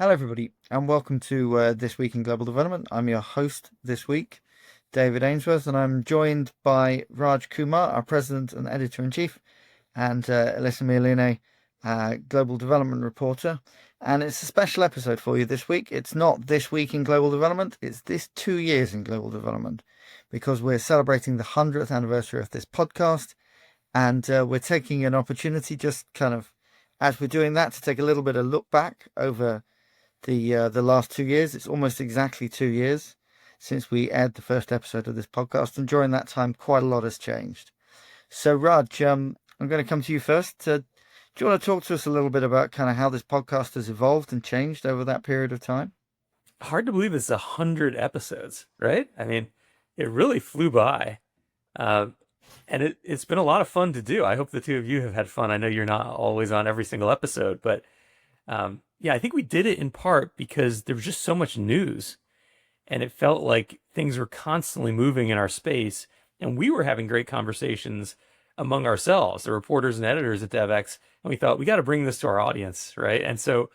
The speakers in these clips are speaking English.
Hello, everybody, and welcome to This Week in Global Development. I'm your host this week, David Ainsworth, and I'm joined by Raj Kumar, our President and Editor-in-Chief, and Elissa Miolene, Global Development Reporter. And it's a special episode for you this week. It's not This Week in Global Development, it's this 2 years in Global Development, because we're celebrating the 100th anniversary of this podcast, and we're taking an opportunity just kind of, as we're doing that, to take a little bit of look back over the last 2 years. It's almost exactly 2 years since we aired the first episode of this podcast, and during that time, quite a lot has changed. So, Raj, I'm going to come to you first. Do you want to talk to us a little bit about kind of how this podcast has evolved and changed over that period of time? Hard to believe it's 100 episodes, right? I mean, it really flew by. Uh, and it's been a lot of fun to do. I hope the two of you have had fun. I know you're not always on every single episode, but yeah, I think we did it in part because there was just so much news and it felt like things were constantly moving in our space. And we were having great conversations among ourselves, the reporters and editors at Devex. And we thought, we got to bring this to our audience, right? And so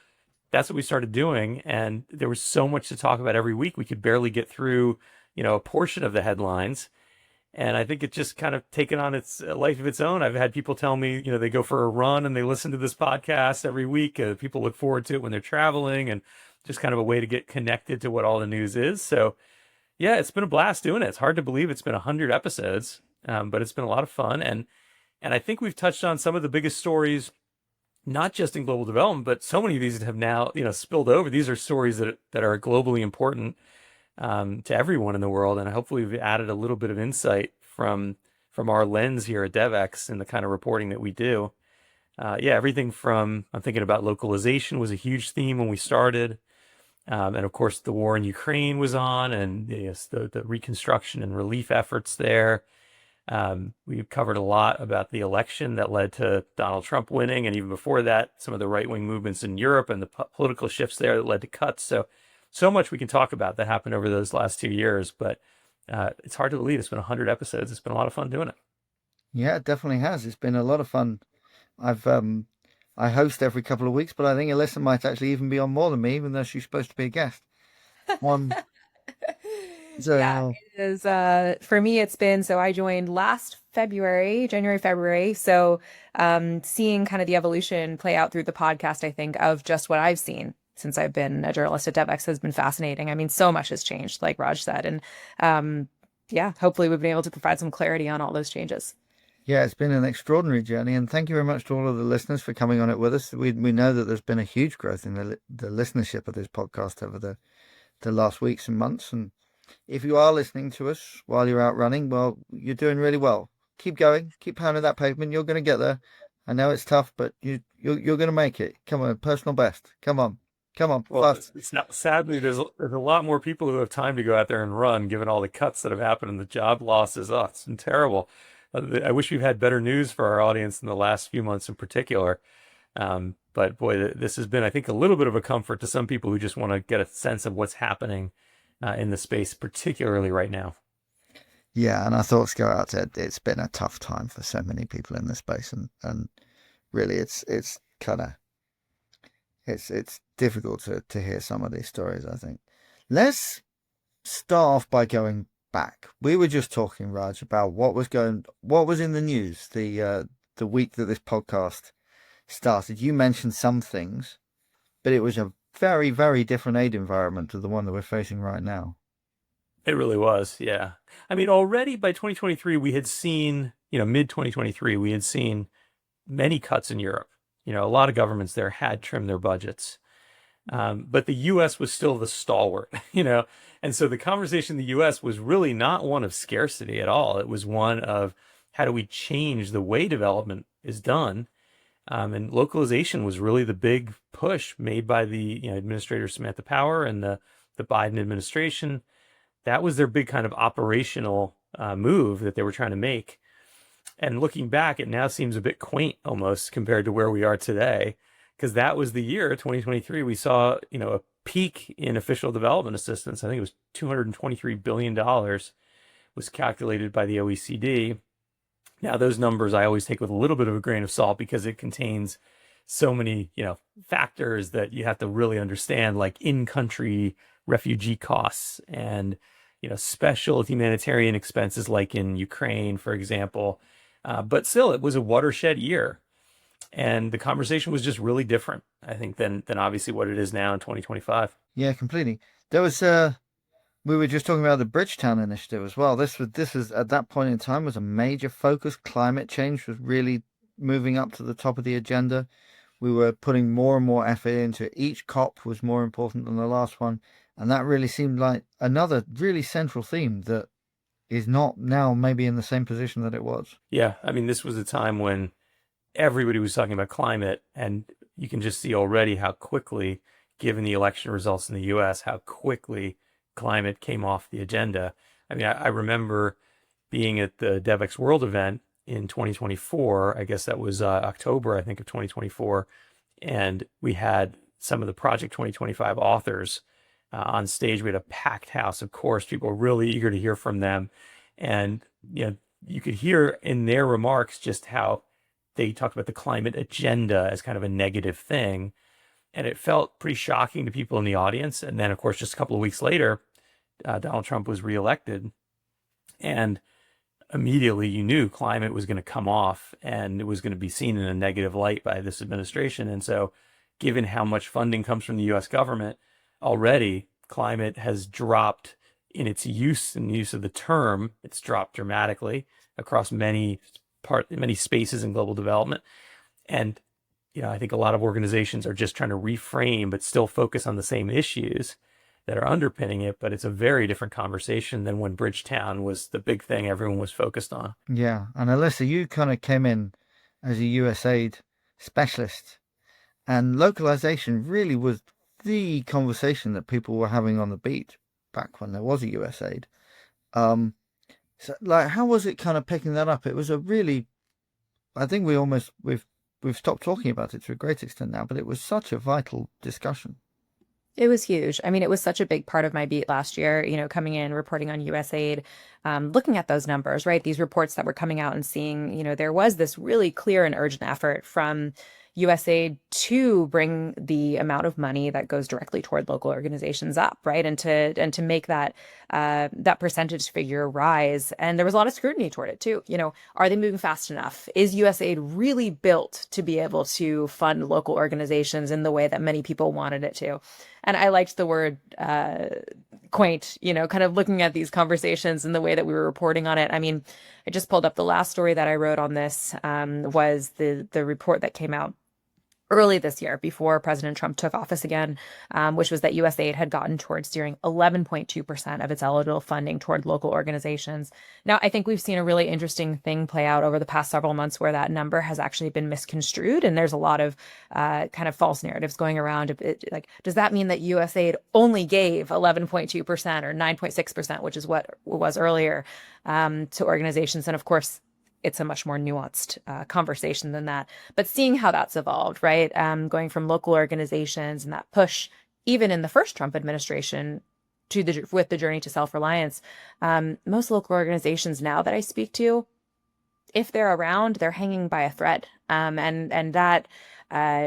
that's what we started doing. And there was so much to talk about every week. We could barely get through, a portion of the headlines. And I think it's just kind of taken on its life of its own. I've had people tell me, they go for a run and they listen to this podcast every week. People look forward to it when they're traveling, and just kind of a way to get connected to what all the news is. So, yeah, it's been a blast doing it. It's hard to believe it's been 100 episodes, but it's been a lot of fun. And I think we've touched on some of the biggest stories, not just in global development, but so many of these have now, spilled over. These are stories that are globally important to everyone in the world, and hopefully we've added a little bit of insight from our lens here at Devex and the kind of reporting that we do. Yeah, everything from, I'm thinking about localization was a huge theme when we started, and of course the war in Ukraine was on, and yes, the reconstruction and relief efforts there. We covered a lot about the election that led to Donald Trump winning, and even before that, some of the right-wing movements in Europe and the political shifts there that led to cuts. So much we can talk about that happened over those last 2 years, but it's hard to believe it's been 100 episodes. It's been a lot of fun doing it. Yeah, it definitely has. It's been a lot of fun. I've I host every couple of weeks, but I think Elissa might actually even be on more than me, even though she's supposed to be a guest. One, Yeah, so it is. For me, it's been so I joined last February, January, February. So, seeing kind of the evolution play out through the podcast, I think, of just what I've seen since I've been a journalist at Devex has been fascinating. I mean, so much has changed, like Raj said, and yeah, hopefully we've been able to provide some clarity on all those changes. yeah, it's been an extraordinary journey, and thank you very much to all of the listeners for coming on it with us. We know that there's been a huge growth in the listenership of this podcast over the last weeks and months. And if you are listening to us while you're out running, well, you're doing really well. Keep going, keep pounding that pavement. You're going to get there. I know it's tough, but you're going to make it. Come on, personal best. Come on, Well, fast. it's not, sadly, there's a lot more people who have time to go out there and run, given all the cuts that have happened and the job losses. Oh, it's been terrible. I wish we've had better news for our audience in the last few months in particular. But boy, this has been, I think, a little bit of a comfort to some people who just want to get a sense of what's happening in the space, particularly right now. Yeah, and our thoughts go out to it's been a tough time for so many people in this space, and really, it's kind of it's difficult to hear some of these stories, I think. Let's start off by going back. We were just talking, Raj, about what was in the news the week that this podcast started. You mentioned some things, but it was a very, very different aid environment to the one that we're facing right now. It really was, yeah. I mean, already by 2023, we had seen, mid 2023, we had seen many cuts in Europe. A lot of governments there had trimmed their budgets. But the US was still the stalwart, And so the conversation in the US was really not one of scarcity at all. It was one of how do we change the way development is done? And localization was really the big push made by the Administrator Samantha Power and the Biden administration. That was their big kind of operational move that they were trying to make. And looking back, it now seems a bit quaint almost compared to where we are today, because that was the year 2023. We saw, a peak in official development assistance. I think it was $223 billion was calculated by the OECD. Now, those numbers I always take with a little bit of a grain of salt because it contains so many, factors that you have to really understand, like in-country refugee costs and, special humanitarian expenses like in Ukraine, for example. But still, it was a watershed year. And the conversation was just really different, I think, than obviously what it is now in 2025. Yeah, completely. There was we were just talking about the Bridgetown initiative as well. This was at that point in time was a major focus. Climate change was really moving up to the top of the agenda. We were putting more and more effort into it. Each COP was more important than the last one, and that really seemed like another really central theme that is not now maybe in the same position that it was. Yeah, I mean, this was a time when everybody was talking about climate, and you can just see already how quickly, given the election results in the US, how quickly climate came off the agenda. I mean, I remember being at the Devex World event in 2024. I guess that was October, I think, of 2024. And we had some of the Project 2025 authors on stage. We had a packed house, of course, people were really eager to hear from them. And, you could hear in their remarks just how they talked about the climate agenda as kind of a negative thing. And it felt pretty shocking to people in the audience. And then, of course, just a couple of weeks later, Donald Trump was reelected. And immediately you knew climate was going to come off and it was going to be seen in a negative light by this administration. And so given how much funding comes from the US government, already climate has dropped in its use and use of the term. It's dropped dramatically across many spaces in global development. And, I think a lot of organizations are just trying to reframe, but still focus on the same issues that are underpinning it. But it's a very different conversation than when Bridgetown was the big thing everyone was focused on. Yeah, and Elissa, you kind of came in as a USAID specialist, and localization really was the conversation that people were having on the beat back when there was a USAID. So, like, how was it kind of picking that up? It was a really, I think we've stopped talking about it to a great extent now, but it was such a vital discussion. It was huge. I mean, it was such a big part of my beat last year, coming in, reporting on USAID, looking at those numbers, right? These reports that were coming out and seeing, there was this really clear and urgent effort from USAID to bring the amount of money that goes directly toward local organizations up, right? And to make that that percentage figure rise. And there was a lot of scrutiny toward it too. Are they moving fast enough? Is USAID really built to be able to fund local organizations in the way that many people wanted it to? And I liked the word quaint, kind of looking at these conversations and the way that we were reporting on it. I mean, I just pulled up the last story that I wrote on this was the report that came out early this year before President Trump took office again, which was that USAID had gotten towards steering 11.2% of its eligible funding toward local organizations. Now, I think we've seen a really interesting thing play out over the past several months where that number has actually been misconstrued. And there's a lot of kind of false narratives going around. Like, does that mean that USAID only gave 11.2% or 9.6%, which is what it was earlier, to organizations? And of course, it's a much more nuanced conversation than that. But seeing how that's evolved, right? Going from local organizations and that push, even in the first Trump administration, with the journey to self-reliance, most local organizations now that I speak to, if they're around, they're hanging by a thread. And that,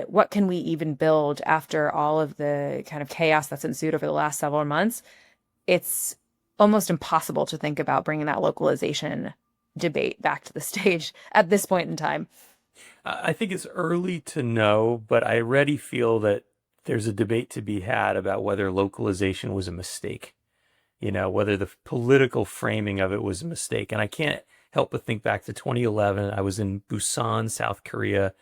what can we even build after all of the kind of chaos that's ensued over the last several months? It's almost impossible to think about bringing that localization debate back to the stage at this point in time. I think it's early to know, but I already feel that there's a debate to be had about whether localization was a mistake, whether the political framing of it was a mistake. And I can't help but think back to 2011. I was in Busan, South Korea,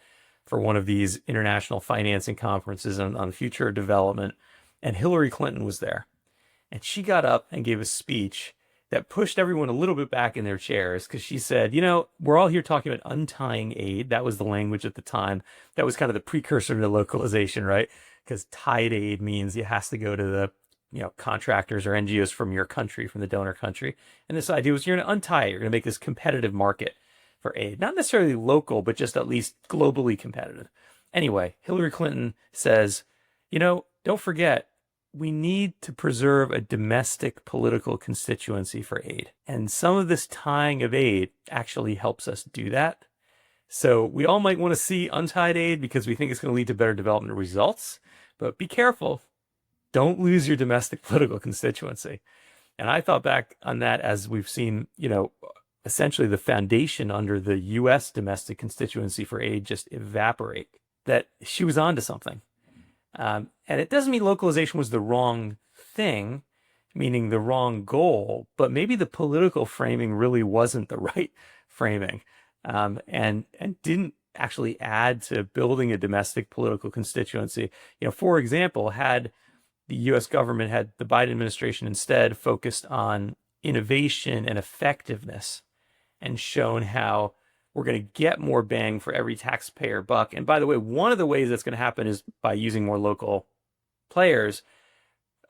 for one of these international financing conferences on the future of development, and Hillary Clinton was there. And she got up and gave a speech that pushed everyone a little bit back in their chairs, because she said, we're all here talking about untying aid. That was the language at the time. That was kind of the precursor to localization, right? Because tied aid means it has to go to the contractors or NGOs from your country, from the donor country. And this idea was you're going to untie it. You're going to make this competitive market for aid. Not necessarily local, but just at least globally competitive. Anyway, Hillary Clinton says, don't forget, we need to preserve a domestic political constituency for aid. And some of this tying of aid actually helps us do that. So we all might want to see untied aid because we think it's going to lead to better development results, but be careful. Don't lose your domestic political constituency. And I thought back on that as we've seen, essentially the foundation under the U.S. domestic constituency for aid just evaporate, that she was onto something. And it doesn't mean localization was the wrong thing, meaning the wrong goal, but maybe the political framing really wasn't the right framing, and didn't actually add to building a domestic political constituency. For example, had the U.S. government, had the Biden administration instead focused on innovation and effectiveness and shown how we're going to get more bang for every taxpayer buck. And by the way, one of the ways that's going to happen is by using more local players.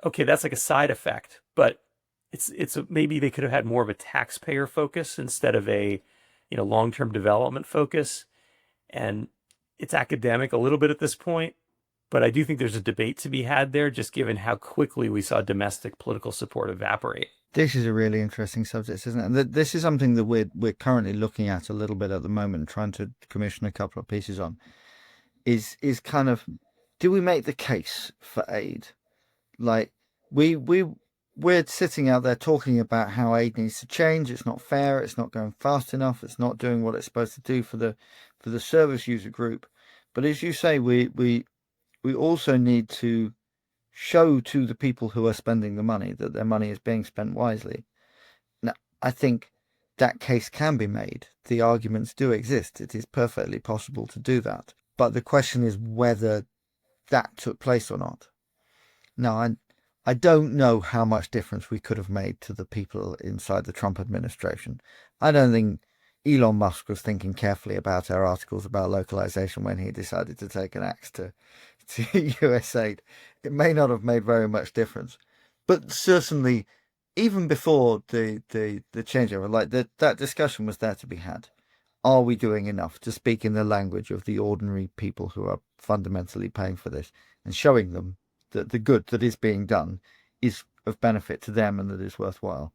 Okay, that's like a side effect, but maybe they could have had more of a taxpayer focus instead of a long-term development focus. And it's academic a little bit at this point, but I do think there's a debate to be had there, just given how quickly we saw domestic political support evaporate. This is a really interesting subject, isn't it? And this is something that we're currently looking at a little bit at the moment, trying to commission a couple of pieces on. Is kind of, do we make the case for aid? Like we're sitting out there talking about how aid needs to change. It's not fair. It's not going fast enough. It's not doing what it's supposed to do for the service user group. But as you say, we also need to show to the people who are spending the money that their money is being spent wisely. Now, I think that case can be made. The arguments do exist. It is perfectly possible to do that. But the question is whether that took place or not. Now, I don't know how much difference we could have made to the people inside the Trump administration. I don't think Elon Musk was thinking carefully about our articles about localization when he decided to take an axe to US aid. It may not have made very much difference. But certainly, even before the changeover, like that discussion was there to be had. Are we doing enough to speak in the language of the ordinary people who are fundamentally paying for this, and showing them that the good that is being done is of benefit to them and that is worthwhile?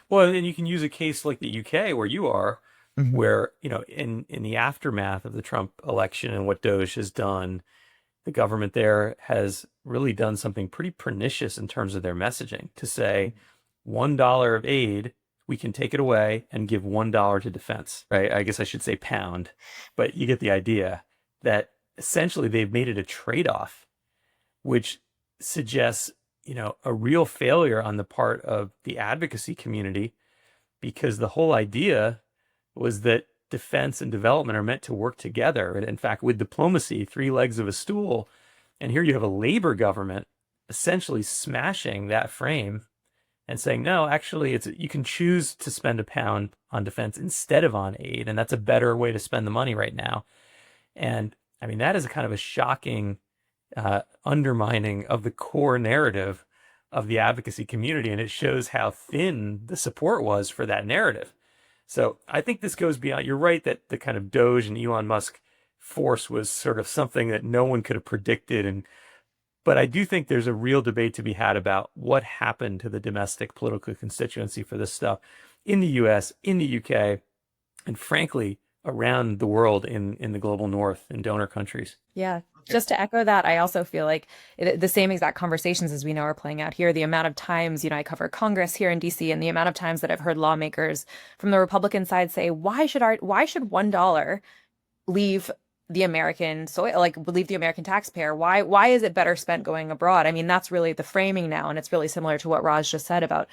Well, and you can use a case like the UK where you are, where, in the aftermath of the Trump election and what Doge has done, the government there has really done something pretty pernicious in terms of their messaging to say $1 of aid, we can take it away and give $1 to defense, right? I guess I should say pound, but you get the idea that essentially they've made it a trade-off, which suggests, a real failure on the part of the advocacy community, because the whole idea was that defense and development are meant to work together. And in fact, with diplomacy, three legs of a stool. And here you have a labor government essentially smashing that frame and saying, no, actually, you can choose to spend £1 on defense instead of on aid. And that's a better way to spend the money right now. And I mean, that is a kind of a shocking undermining of the core narrative of the advocacy community. And it shows how thin the support was for that narrative. So I think this goes beyond, you're right that the kind of Doge and Elon Musk force was sort of something that no one could have predicted. But I do think there's a real debate to be had about what happened to the domestic political constituency for this stuff in the US, in the UK, and frankly, around the world in the global north in donor countries. Yeah. Just to echo that, I also feel like the same exact conversations as we know are playing out here. The amount of times, I cover Congress here in DC, and the amount of times that I've heard lawmakers from the Republican side say, why should $1 leave the American soil, leave the American taxpayer? Why is it better spent going abroad? I mean, that's really the framing now. And it's really similar to what Raj just said about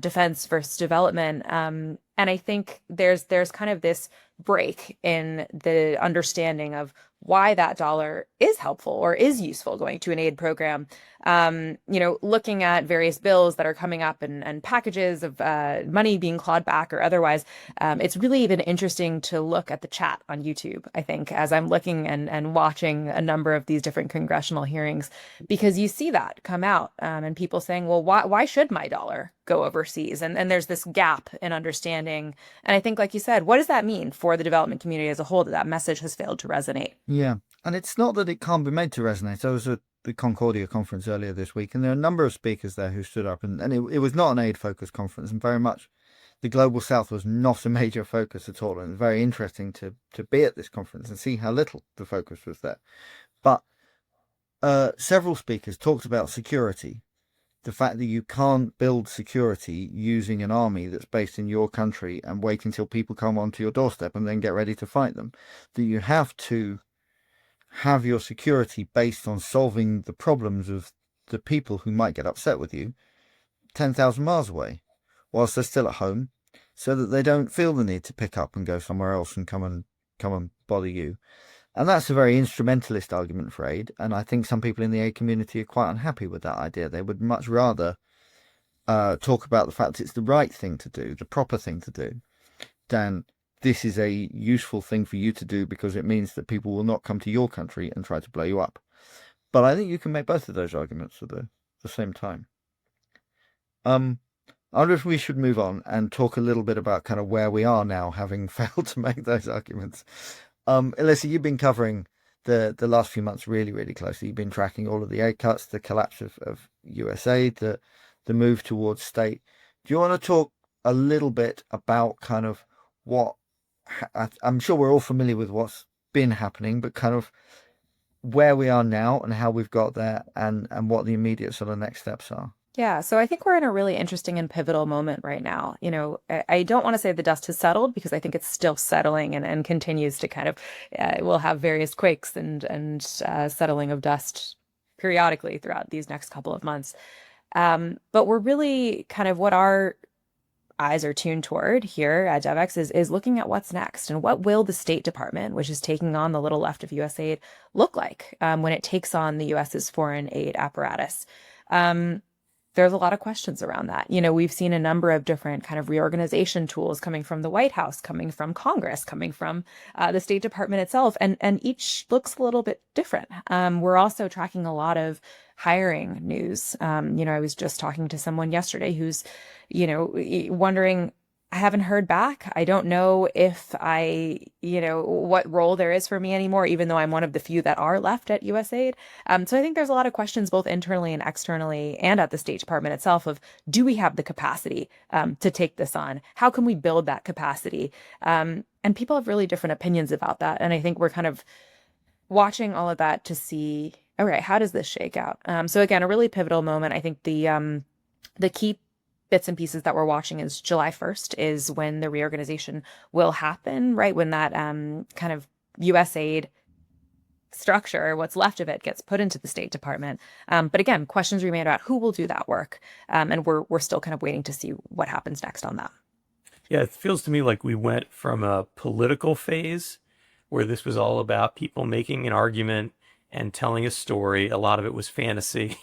defense versus development. And I think there's kind of this break in the understanding of why that dollar is helpful or is useful going to an aid program. Looking at various bills that are coming up and packages of money being clawed back or otherwise, it's really even interesting to look at the chat on YouTube, I think, as I'm looking and watching a number of these different congressional hearings, because you see that come out and people saying, well, why should my dollar go overseas? And there's this gap in understanding. And I think, like you said, what does that mean for the development community as a whole that message has failed to resonate? Yeah. And it's not that it can't be made to resonate. I was at the Concordia conference earlier this week, and there are a number of speakers there who stood up, and it was not an aid-focused conference, and very much the Global South was not a major focus at all. And it's very interesting to be at this conference and see how little the focus was there. But several speakers talked about security, the fact that you can't build security using an army that's based in your country and wait until people come onto your doorstep and then get ready to fight them, that you have to have your security based on solving the problems of the people who might get upset with you 10,000 miles away whilst they're still at home, so that they don't feel the need to pick up and go somewhere else and come and bother you. And that's a very instrumentalist argument for aid, and I think some people in the aid community are quite unhappy with that idea. They would much rather talk about the fact it's the right thing to do, the proper thing to do, than this is a useful thing for you to do because it means that people will not come to your country and try to blow you up. But I think you can make both of those arguments at the same time. I wonder if we should move on and talk a little bit about kind of where we are now, having failed to make those arguments. Elissa, you've been covering the last few months really, really closely. You've been tracking all of the aid cuts, the collapse of USAID, the move towards state. Do you want to talk a little bit about kind of what, I'm sure we're all familiar with what's been happening, but kind of where we are now and how we've got there and what the immediate sort of next steps are? Yeah, so I think we're in a really interesting and pivotal moment right now. I don't want to say the dust has settled because I think it's still settling and continues to kind of, we'll have various quakes and settling of dust periodically throughout these next couple of months. But we're really kind of what our eyes are tuned toward here at Devex is looking at what's next and what will the State Department, which is taking on the little left of USAID, look like when it takes on the US's foreign aid apparatus. There's a lot of questions around that. We've seen a number of different kind of reorganization tools coming from the White House, coming from Congress, coming from the State Department itself, and each looks a little bit different. We're also tracking a lot of hiring news. I was just talking to someone yesterday who's, wondering, I haven't heard back. I don't know if what role there is for me anymore, even though I'm one of the few that are left at USAID. So I think there's a lot of questions both internally and externally and at the State Department itself of, do we have the capacity to take this on? How can we build that capacity? And people have really different opinions about that. And I think we're kind of watching all of that to see, all right, how does this shake out? So again, a really pivotal moment. I think the key bits and pieces that we're watching is July 1st is when the reorganization will happen, right? When that kind of USAID structure, what's left of it, gets put into the State Department. But again, questions remain about who will do that work. And we're still kind of waiting to see what happens next on that. Yeah, it feels to me like we went from a political phase where this was all about people making an argument and telling a story. A lot of it was fantasy,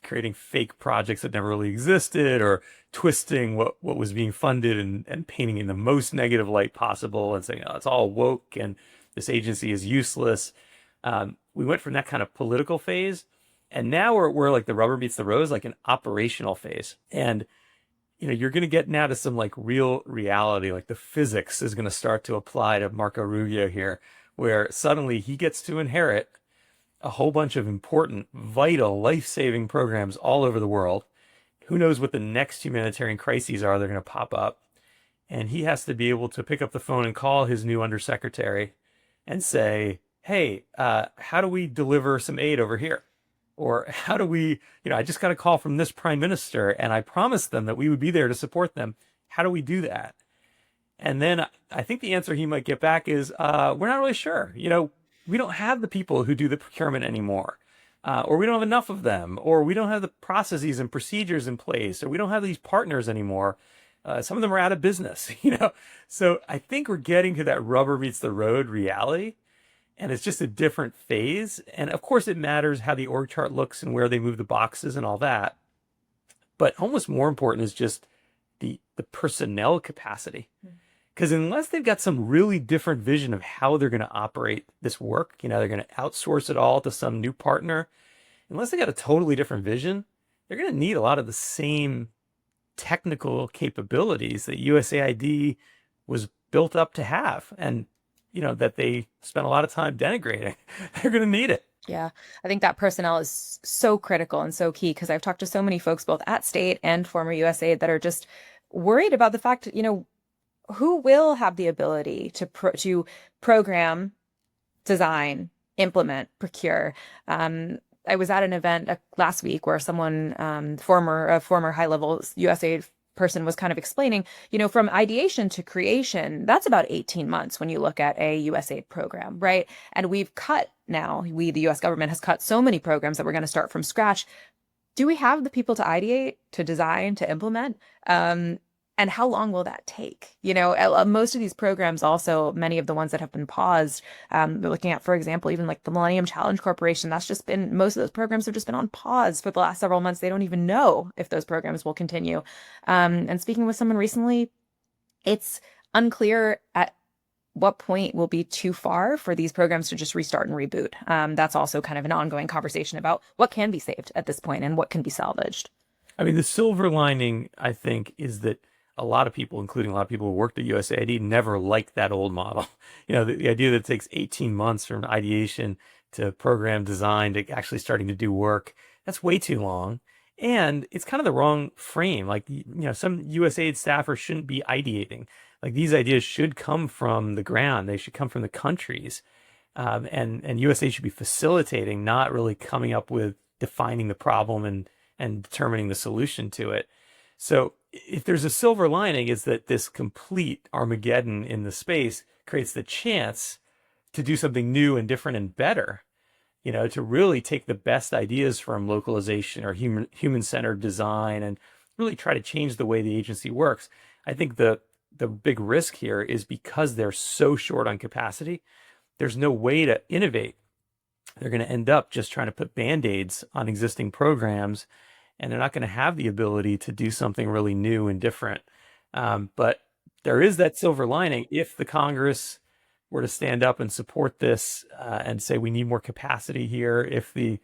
creating fake projects that never really existed, or twisting what was being funded and painting in the most negative light possible and saying, oh, it's all woke and this agency is useless. We went from that kind of political phase, and now we're like the rubber meets the road, like an operational phase. And you're going to get now to some like real reality, like the physics is going to start to apply to Marco Rubio here, where suddenly he gets to inherit a whole bunch of important, vital, life-saving programs all over the world. Who knows what the next humanitarian crises are they're going to pop up. And he has to be able to pick up the phone and call his new undersecretary and say, hey, how do we deliver some aid over here? Or how do we, I just got a call from this prime minister and I promised them that we would be there to support them. How do we do that? And then I think the answer he might get back is, we're not really sure. We don't have the people who do the procurement anymore, or we don't have enough of them, or we don't have the processes and procedures in place, or we don't have these partners anymore. Some of them are out of business, So I think we're getting to that rubber meets the road reality, and it's just a different phase. And of course it matters how the org chart looks and where they move the boxes and all that. But almost more important is just the personnel capacity. Because unless they've got some really different vision of how they're going to operate this work, they're going to outsource it all to some new partner. Unless they got a totally different vision, they're going to need a lot of the same technical capabilities that USAID was built up to have, and that they spent a lot of time denigrating. They're going to need it. Yeah, I think that personnel is so critical and so key, because I've talked to so many folks both at state and former USAID that are just worried about the fact, who will have the ability to program, design, implement, procure. I was at an event last week where someone, a former high-level USAID person, was kind of explaining, from ideation to creation, that's about 18 months when you look at a USAID program, right? And the US government has cut so many programs that we're going to start from scratch. Do we have the people to ideate, to design, to implement? And how long will that take? Most of these programs, also many of the ones that have been paused, we're looking at, for example, even like the Millennium Challenge Corporation, most of those programs have just been on pause for the last several months. They don't even know if those programs will continue. And speaking with someone recently, it's unclear at what point will be too far for these programs to just restart and reboot. That's also kind of an ongoing conversation about what can be saved at this point and what can be salvaged. I mean, the silver lining, I think, is that a lot of people, including a lot of people who worked at USAID, never liked that old model. The idea that it takes 18 months from ideation to program design to actually starting to do work, that's way too long. And it's kind of the wrong frame. Like, some USAID staffers shouldn't be ideating. Like, these ideas should come from the ground. They should come from the countries. And USAID should be facilitating, not really coming up with defining the problem and determining the solution to it. So if there's a silver lining, is that this complete Armageddon in the space creates the chance to do something new and different and better, to really take the best ideas from localization or human-centered design and really try to change the way the agency works. I think the big risk here is because they're so short on capacity, there's no way to innovate. They're going to end up just trying to put Band-Aids on existing programs, and they're not going to have the ability to do something really new and different. But there is that silver lining. If the Congress were to stand up and support this and say we need more capacity here, if the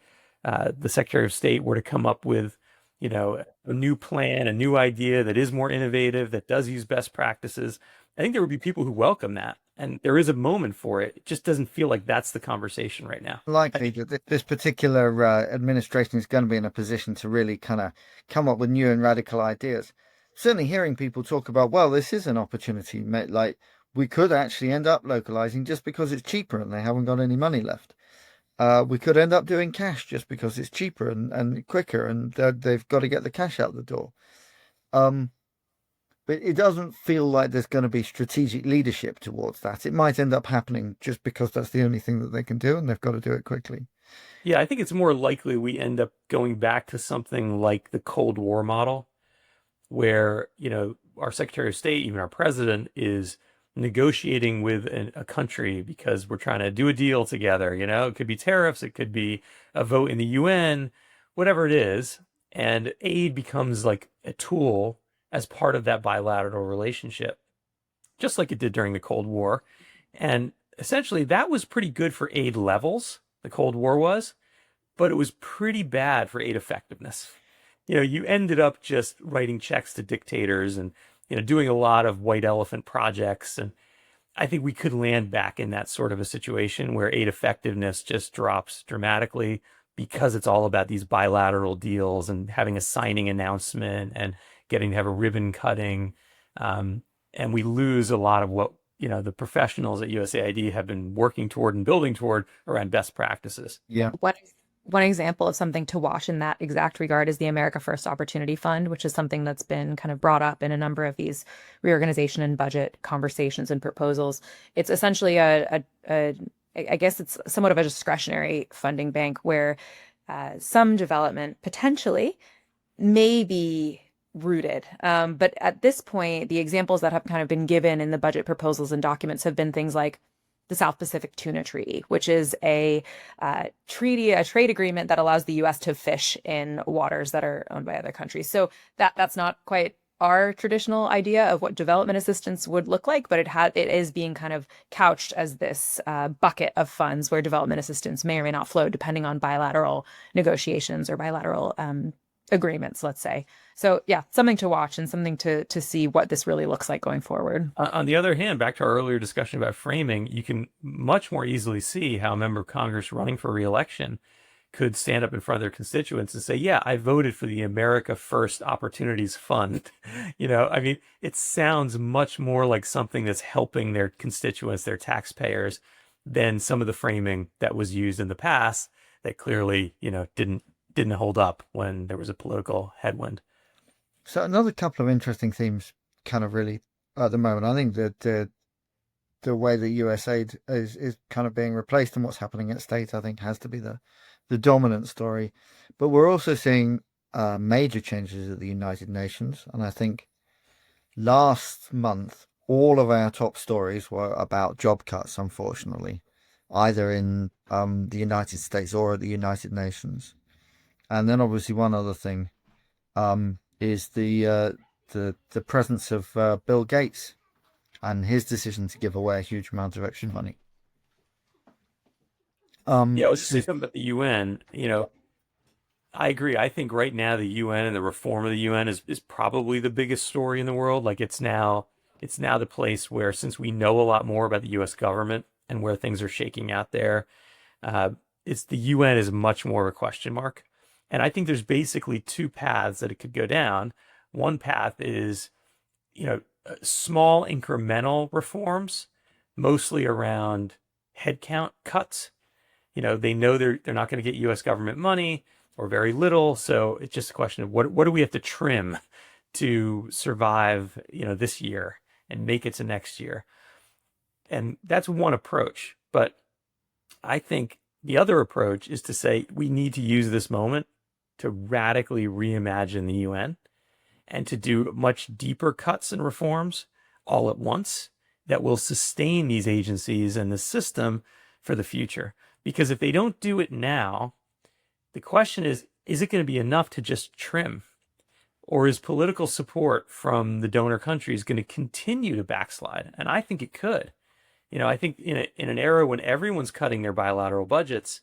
Secretary of State were to come up with, a new plan, a new idea that is more innovative, that does use best practices, I think there would be people who welcome that. And there is a moment for it. It just doesn't feel like that's the conversation right now. Likely that this particular administration is going to be in a position to really kind of come up with new and radical ideas. Certainly hearing people talk about, well, this is an opportunity. Like, we could actually end up localizing just because it's cheaper and they haven't got any money left. We could end up doing cash just because it's cheaper and quicker and they've got to get the cash out the door. But it doesn't feel like there's going to be strategic leadership towards that. It might end up happening just because that's the only thing that they can do and they've got to do it quickly. Yeah, I think it's more likely we end up going back to something like the Cold War model, where, our Secretary of State, even our president, is negotiating with a country because we're trying to do a deal together. It could be tariffs, it could be a vote in the UN, whatever it is. And aid becomes like a tool as part of that bilateral relationship, just like it did during the Cold War. And essentially that was pretty good for aid levels, the Cold War was, but it was pretty bad for aid effectiveness. You ended up just writing checks to dictators and, doing a lot of white elephant projects. And I think we could land back in that sort of a situation where aid effectiveness just drops dramatically because it's all about these bilateral deals and having a signing announcement and getting to have a ribbon cutting. And we lose a lot of what, the professionals at USAID have been working toward and building toward around best practices. Yeah. One example of something to watch in that exact regard is the America First Opportunity Fund, which is something that's been kind of brought up in a number of these reorganization and budget conversations and proposals. It's essentially I guess it's somewhat of a discretionary funding bank where some development potentially may be rooted. But at this point, the examples that have kind of been given in the budget proposals and documents have been things like the South Pacific Tuna Treaty, which is a trade agreement that allows the U.S. to fish in waters that are owned by other countries. So that's not quite our traditional idea of what development assistance would look like, but it is being kind of couched as this bucket of funds where development assistance may or may not flow depending on bilateral negotiations or bilateral agreements, let's say. So yeah, something to watch and something to see what this really looks like going forward. On the other hand, back to our earlier discussion about framing, you can much more easily see how a member of Congress running for re-election could stand up in front of their constituents and say, yeah, I voted for the America First Opportunities Fund. I mean, it sounds much more like something that's helping their constituents, their taxpayers, than some of the framing that was used in the past that clearly, didn't hold up when there was a political headwind. So another couple of interesting themes kind of really at the moment. I think that the way that US aid is kind of being replaced and what's happening at state, I think, has to be the dominant story. But we're also seeing major changes at the United Nations. And I think last month, all of our top stories were about job cuts, unfortunately, either in the United States or at the United Nations. And then obviously one other thing is the presence of Bill Gates and his decision to give away a huge amount of extra money. Yeah, I was just saying something about the UN. I agree. I think right now the UN and the reform of the UN is probably the biggest story in the world. Like it's now the place where, since we know a lot more about the US government and where things are shaking out there, it's the UN is much more of a question mark. And I think there's basically two paths that it could go down. One path is, small incremental reforms, mostly around headcount cuts. They know they're not going to get US government money or very little. So it's just a question of what do we have to trim to survive, this year and make it to next year. And that's one approach. But I think the other approach is to say we need to use this moment to radically reimagine the UN and to do much deeper cuts and reforms all at once that will sustain these agencies and the system for the future. Because if they don't do it now, the question is it going to be enough to just trim? Or is political support from the donor countries going to continue to backslide? And I think it could. I think in an era when everyone's cutting their bilateral budgets,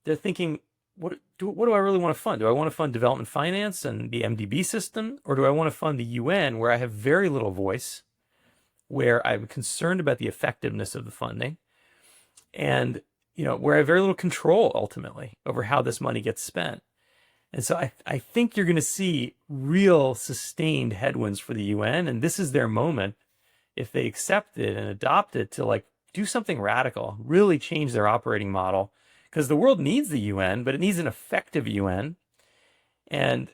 they're thinking, what do I really want to fund? Do I want to fund development finance and the MDB system? Or do I want to fund the UN, where I have very little voice, where I'm concerned about the effectiveness of the funding, and where I have very little control ultimately over how this money gets spent? And so I think you're going to see real sustained headwinds for the UN, and this is their moment, if they accept it and adopt it, to do something radical, really change their operating model. Because the world needs the UN, but it needs an effective UN. And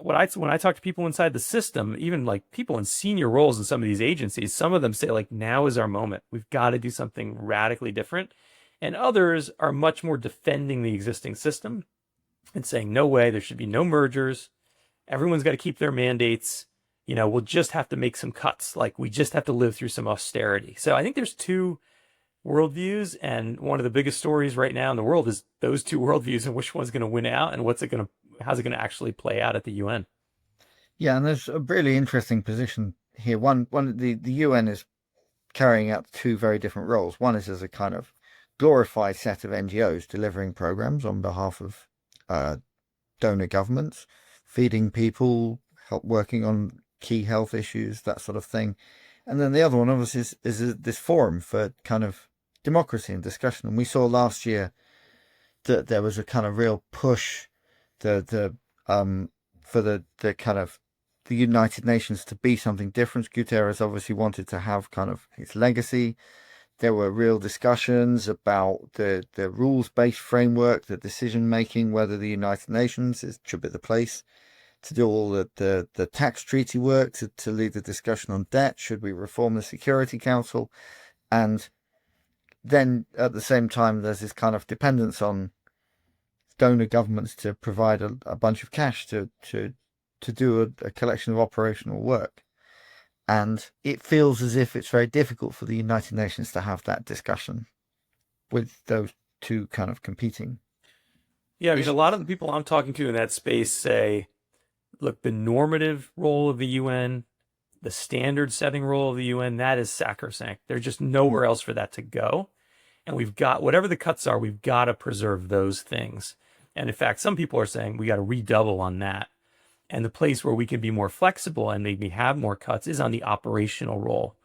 when I talk to people inside the system, even people in senior roles in some of these agencies, some of them say now is our moment. We've got to do something radically different. And others are much more defending the existing system and saying, no way, there should be no mergers. Everyone's got to keep their mandates. We'll just have to make some cuts. We just have to live through some austerity. So I think there's two worldviews, and one of the biggest stories right now in the world is those two worldviews and which one's going to win out and how's it going to actually play out at the UN. Yeah, and there's a really interesting position here. The UN is carrying out two very different roles. One is as a kind of glorified set of NGOs delivering programs on behalf of donor governments, feeding people, working on key health issues, that sort of thing. And then the other one, obviously, is this forum for kind of democracy and discussion. And we saw last year that there was a kind of real push for the kind of the United Nations to be something different. Guterres obviously wanted to have kind of his legacy. There were real discussions about the rules-based framework, the decision-making, whether the United Nations should be the place to do all the tax treaty work, to lead the discussion on debt. Should we reform the Security Council? And then at the same time, there's this kind of dependence on donor governments to provide a bunch of cash to do a collection of operational work. And it feels as if it's very difficult for the United Nations to have that discussion with those two kind of competing. Yeah, I mean, a lot of the people I'm talking to in that space say, look, the normative role of the UN, the standard setting role of the UN, that is sacrosanct. There's just nowhere else for that to go. And we've got, whatever the cuts are, we've got to preserve those things. And in fact, some people are saying we got to redouble on that. And the place where we can be more flexible and maybe have more cuts is on the operational role,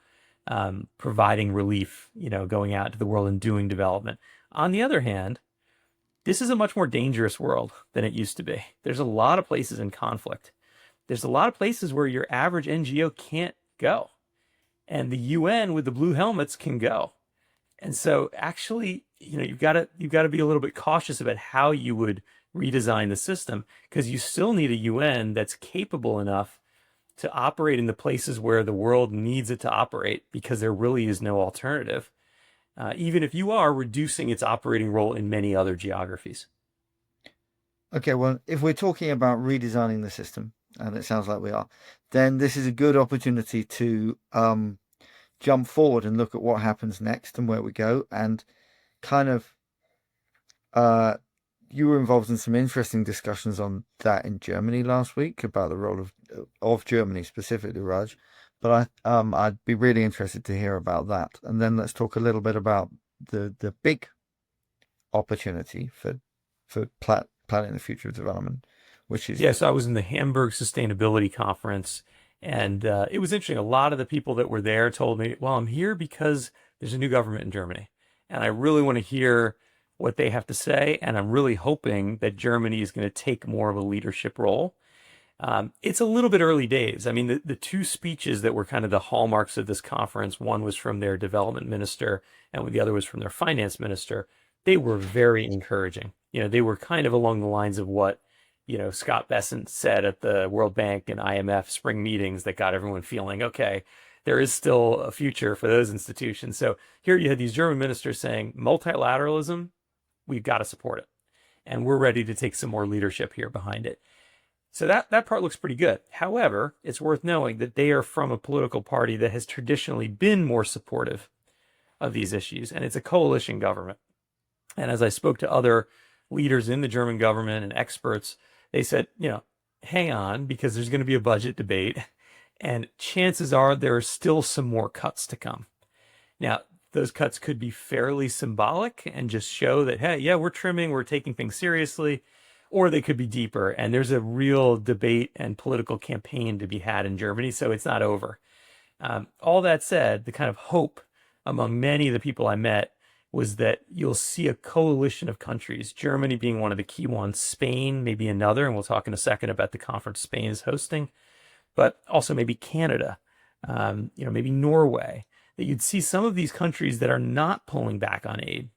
providing relief, going out to the world and doing development. On the other hand, this is a much more dangerous world than it used to be. There's a lot of places in conflict. There's a lot of places where your average NGO can't go. And the UN with the blue helmets can go. And so actually, you've got to be a little bit cautious about how you would redesign the system, because you still need a UN that's capable enough to operate in the places where the world needs it to operate, because there really is no alternative, even if you are reducing its operating role in many other geographies. Okay, well, if we're talking about redesigning the system, and it sounds like we are, then this is a good opportunity to jump forward and look at what happens next and where we go. And kind of, you were involved in some interesting discussions on that in Germany last week about the role of Germany specifically, Raj. But I'd be really interested to hear about that. And then let's talk a little bit about the big opportunity for planning the future of development, which is... Yes, I was in the Hamburg Sustainability Conference, and it was interesting. A lot of the people that were there told me, well, I'm here because there's a new government in Germany, and I really want to hear what they have to say, and I'm really hoping that Germany is going to take more of a leadership role. It's a little bit early days. I mean, the two speeches that were kind of the hallmarks of this conference, one was from their development minister, and the other was from their finance minister. They were very encouraging. They were kind of along the lines of what, Scott Bessent said at the World Bank and IMF spring meetings that got everyone feeling, okay, there is still a future for those institutions. So here you had these German ministers saying, multilateralism, we've got to support it. And we're ready to take some more leadership here behind it. So that part looks pretty good. However, it's worth knowing that they are from a political party that has traditionally been more supportive of these issues, and it's a coalition government. And as I spoke to other leaders in the German government and experts, they said, hang on, because there's going to be a budget debate, and chances are there are still some more cuts to come. Now, those cuts could be fairly symbolic and just show that, hey, yeah, we're trimming, we're taking things seriously, or they could be deeper, and there's a real debate and political campaign to be had in Germany, so it's not over. All that said, the kind of hope among many of the people I met was that you'll see a coalition of countries, Germany being one of the key ones, Spain maybe another, and we'll talk in a second about the conference Spain is hosting, but also maybe Canada, maybe Norway, that you'd see some of these countries that are not pulling back on aid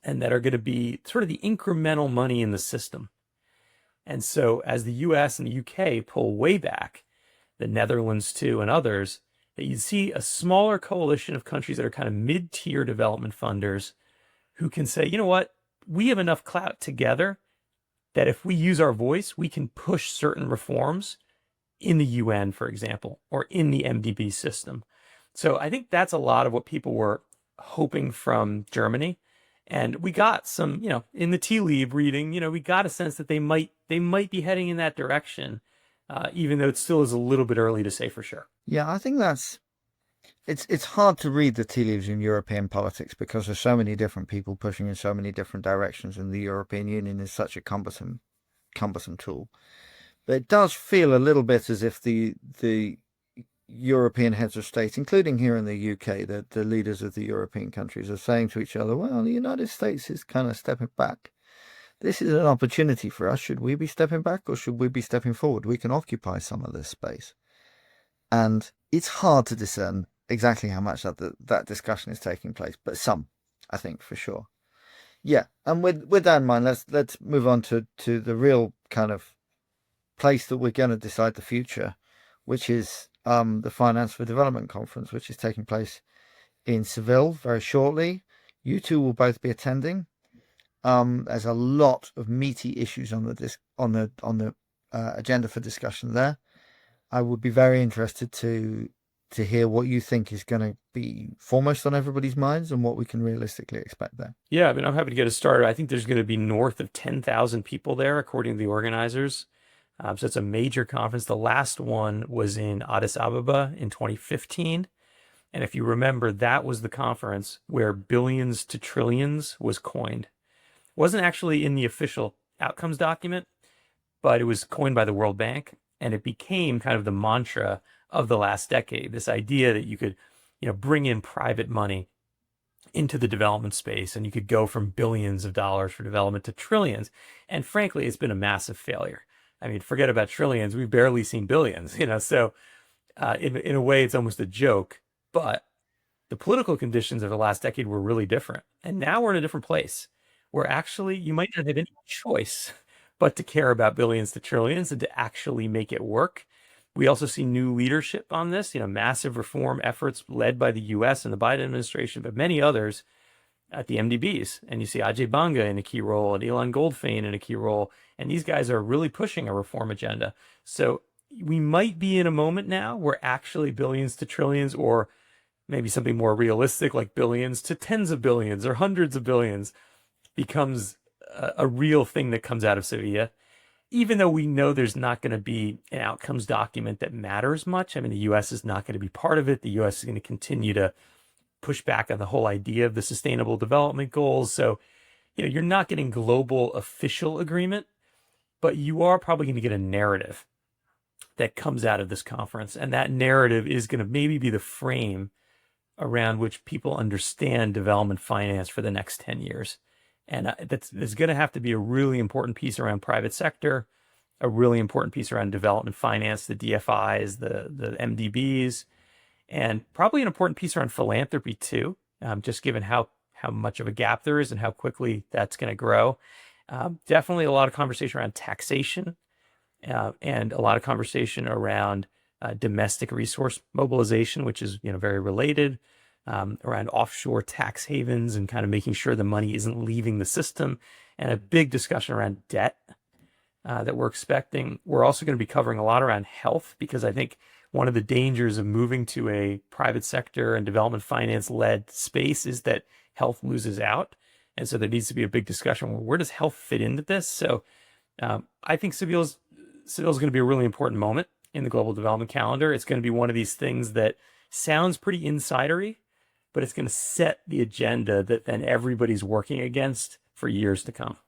and that are going to be sort of the incremental money in the system. And so as the US and the UK pull way back, the Netherlands too, and others, that you see a smaller coalition of countries that are kind of mid-tier development funders who can say, you know what, we have enough clout together that if we use our voice, we can push certain reforms in the UN, for example, or in the MDB system. So I think that's a lot of what people were hoping from Germany. And we got some, in the tea leaf reading, we got a sense that they might be heading in that direction, even though it still is a little bit early to say for sure. Yeah, I think it's hard to read the tea leaves in European politics because there's so many different people pushing in so many different directions, and the European Union is such a cumbersome tool. But it does feel a little bit as if the European heads of state, including here in the UK, the leaders of the European countries are saying to each other, well, the United States is kind of stepping back. This is an opportunity for us. Should we be stepping back or should we be stepping forward? We can occupy some of this space. And it's hard to discern exactly how much that discussion is taking place, but some, I think, for sure. Yeah, and with that in mind, let's move on to the real kind of place that we're going to decide the future, which is the Finance for Development Conference, which is taking place in Seville very shortly. You two will both be attending. There's a lot of meaty issues on the agenda for discussion there. I would be very interested to hear what you think is going to be foremost on everybody's minds and what we can realistically expect there. Yeah, I'm happy to get us started. I think there's going to be north of 10,000 people there, according to the organizers. So it's a major conference. The last one was in Addis Ababa in 2015. And if you remember, that was the conference where billions to trillions was coined. It wasn't actually in the official outcomes document, but it was coined by the World Bank. And it became kind of the mantra of the last decade, this idea that you could, bring in private money into the development space, and you could go from billions of dollars for development to trillions. And frankly, it's been a massive failure. I mean, forget about trillions. We've barely seen billions, so in a way, it's almost a joke. But the political conditions of the last decade were really different. And now we're in a different place where actually you might not have any choice but to care about billions to trillions and to actually make it work. We also see new leadership on this, massive reform efforts led by the US and the Biden administration, but many others at the MDBs. And you see Ajay Banga in a key role and Elon Goldfein in a key role. And these guys are really pushing a reform agenda. So we might be in a moment now where actually billions to trillions, or maybe something more realistic like billions to tens of billions or hundreds of billions, becomes a real thing that comes out of Sevilla. Even though we know there's not going to be an outcomes document that matters much. I mean, the US is not going to be part of it. The US is going to continue to push back on the whole idea of the sustainable development goals. So, you're not getting global official agreement, but you are probably going to get a narrative that comes out of this conference. And that narrative is going to maybe be the frame around which people understand development finance for the next 10 years. And there's going to have to be a really important piece around private sector, a really important piece around development finance, the DFIs, the MDBs, and probably an important piece around philanthropy too, just given how much of a gap there is and how quickly that's going to grow. Definitely a lot of conversation around taxation and a lot of conversation around domestic resource mobilization, which is very related. Around offshore tax havens and kind of making sure the money isn't leaving the system, and a big discussion around debt that we're expecting. We're also going to be covering a lot around health, because I think one of the dangers of moving to a private sector and development finance led space is that health loses out. And so there needs to be a big discussion. Well, where does health fit into this? So I think Sevilla's going to be a really important moment in the global development calendar. It's going to be one of these things that sounds pretty insidery, but it's going to set the agenda that then everybody's working against for years to come.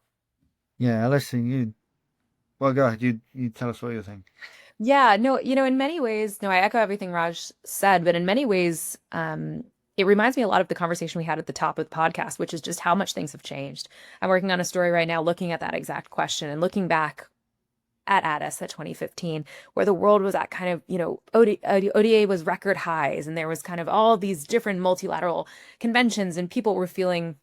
Yeah, listen, well, go ahead. You tell us what you think. Yeah, no, in many ways, no, I echo everything Raj said, but in many ways, it reminds me a lot of the conversation we had at the top of the podcast, which is just how much things have changed. I'm working on a story right now looking at that exact question and looking back at Addis at 2015, where the world was at kind of, ODA was record highs, and there was kind of all these different multilateral conventions, and people were feeling,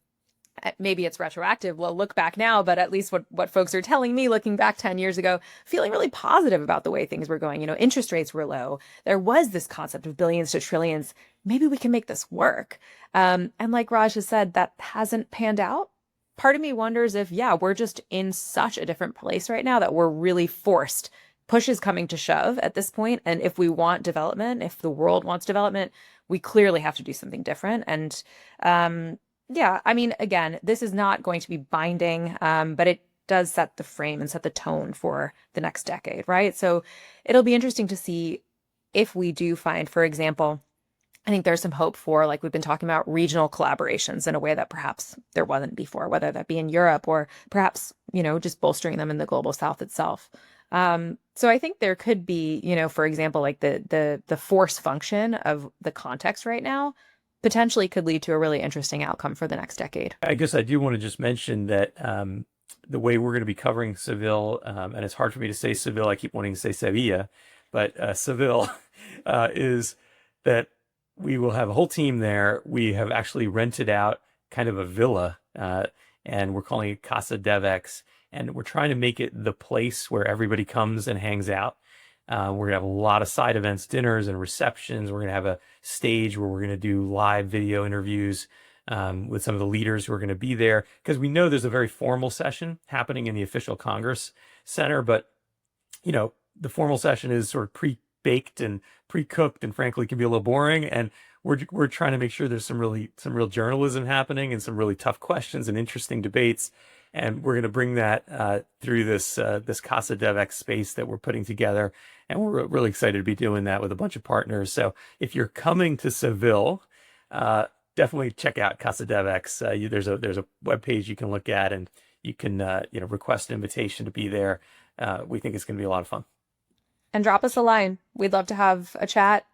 maybe it's retroactive, we'll look back now, but at least what folks are telling me looking back 10 years ago, feeling really positive about the way things were going. Interest rates were low. There was this concept of billions to trillions. Maybe we can make this work. And like Raj has said, that hasn't panned out. Part of me wonders if, we're just in such a different place right now that we're really forced. Push is coming to shove at this point. And if we want development, if the world wants development, we clearly have to do something different. And I mean, again, this is not going to be binding, but it does set the frame and set the tone for the next decade, right? So it'll be interesting to see if we do find, for example, I think there's some hope for, like we've been talking about, regional collaborations in a way that perhaps there wasn't before, whether that be in Europe or perhaps, just bolstering them in the global South itself. So I think there could be, for example, like the force function of the context right now potentially could lead to a really interesting outcome for the next decade. I guess I do want to just mention that the way we're going to be covering Seville, and it's hard for me to say Seville, I keep wanting to say Sevilla, but Seville is that we will have a whole team there. We have actually rented out kind of a villa, and we're calling it Casa Devex. And we're trying to make it the place where everybody comes and hangs out. We're going to have a lot of side events, dinners and receptions. We're going to have a stage where we're going to do live video interviews with some of the leaders who are going to be there. Because we know there's a very formal session happening in the official Congress Center. But, the formal session is sort of pre-baked and pre-cooked, and frankly can be a little boring, and we're trying to make sure there's some real journalism happening and some really tough questions and interesting debates, and we're going to bring that through this Casa Devex space that we're putting together, and we're really excited to be doing that with a bunch of partners. So if you're coming to Seville, definitely check out Casa Devex. There's a webpage you can look at, and you can request an invitation to be there. We think it's going to be a lot of fun. And drop us a line. We'd love to have a chat.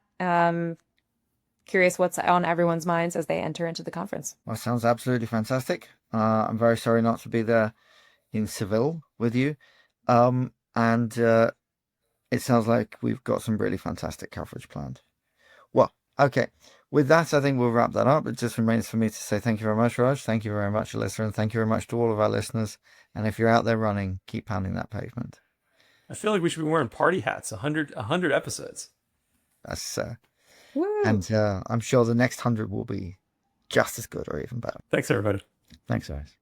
curious what's on everyone's minds as they enter into the conference. Well, sounds absolutely fantastic. I'm very sorry not to be there in Seville with you. And it sounds like we've got some really fantastic coverage planned. Well, okay. With that, I think we'll wrap that up. It just remains for me to say thank you very much, Raj. Thank you very much, Elissa. And thank you very much to all of our listeners. And if you're out there running, keep pounding that pavement. I feel like we should be wearing party hats. 100 episodes. That's Woo. and I'm sure the next 100 will be just as good or even better. Thanks, everybody. Thanks, guys.